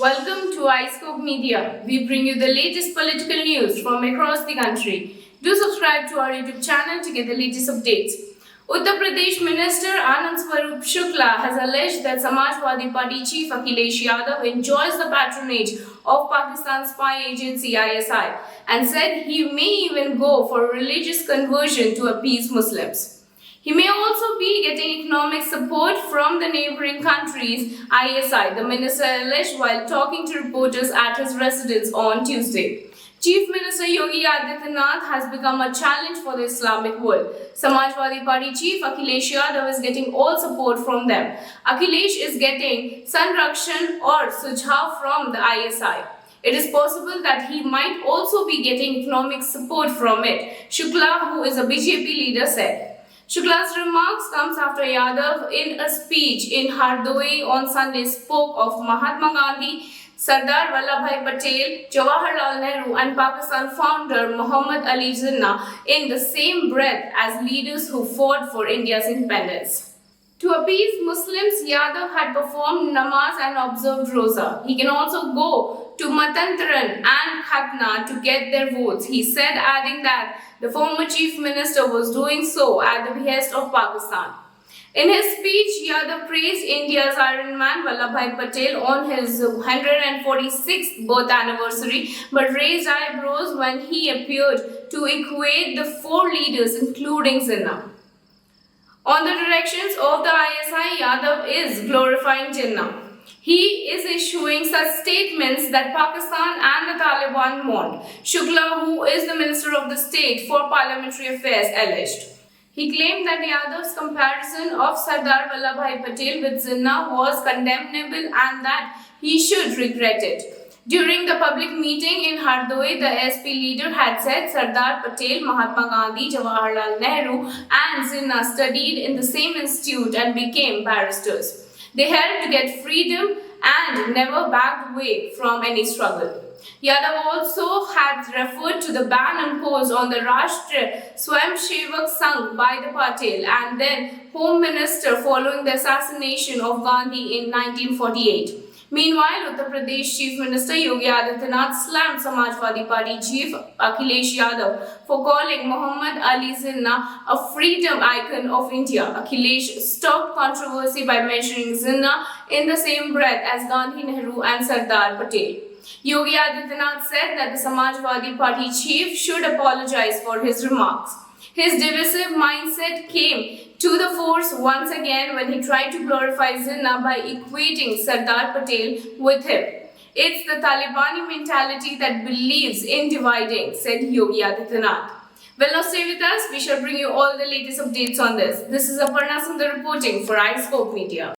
Welcome to iScope Media. We bring you the latest political news from across the country. Do subscribe to our YouTube channel to get the latest updates. Uttar Pradesh Minister Anand Swarup Shukla has alleged that Samajwadi Party Chief Akhilesh Yadav enjoys the patronage of Pakistan's spy agency ISI and said he may even go for religious conversion to appease Muslims. He may also be getting economic support from the neighboring countries ISI, the minister alleged while talking to reporters at his residence on Tuesday. Chief Minister Yogi Adityanath has become a challenge for the Islamic world. Samajwadi Party Chief Akhilesh Yadav is getting all support from them. Akhilesh is getting Sanrakshan or Sujhav from the ISI. It is possible that he might also be getting economic support from it, Shukla, who is a BJP leader, said. Shukla's remarks comes after Yadav, in a speech in Hardoi on Sunday, spoke of Mahatma Gandhi, Sardar Vallabhbhai Patel, Jawaharlal Nehru and Pakistan founder Muhammad Ali Jinnah in the same breath as leaders who fought for India's independence. To appease Muslims, Yadav had performed namaz and observed roza. He can also go to Matantran and Khatna to get their votes, he said, adding that the former chief minister was doing so at the behest of Pakistan. In his speech, Yadav praised India's Iron Man Vallabhbhai Patel on his 146th birth anniversary, but raised eyebrows when he appeared to equate the four leaders, including Jinnah. On the directions of the ISI, Yadav is glorifying Jinnah. He is issuing such statements that Pakistan and the Taliban want, Shukla, who is the Minister of the State for Parliamentary Affairs, alleged. He claimed that Yadav's comparison of Sardar Vallabhbhai Patel with Jinnah was condemnable and that he should regret it. During the public meeting in Hardoi, the SP leader had said Sardar Patel, Mahatma Gandhi, Jawaharlal Nehru and Jinnah studied in the same institute and became barristers. They helped to get freedom and never backed away from any struggle. Yadav also had referred to the ban imposed on the Rashtriya Swayamsevak Sangh by the Patel and then Home Minister following the assassination of Gandhi in 1948. Meanwhile, Uttar Pradesh Chief Minister Yogi Adityanath slammed Samajwadi Party Chief Akhilesh Yadav for calling Muhammad Ali Jinnah a freedom icon of India. Akhilesh stopped controversy by mentioning Jinnah in the same breath as Gandhi, Nehru and Sardar Patel. Yogi Adityanath said that the Samajwadi Party chief should apologize for his remarks. His divisive mindset came to the force once again when he tried to glorify Jinnah by equating Sardar Patel with him. It's the Talibani mentality that believes in dividing, said Yogi Adityanath. Well, now stay with us. We shall bring you all the latest updates on this. This is Aparna Sundar reporting for iScope Media.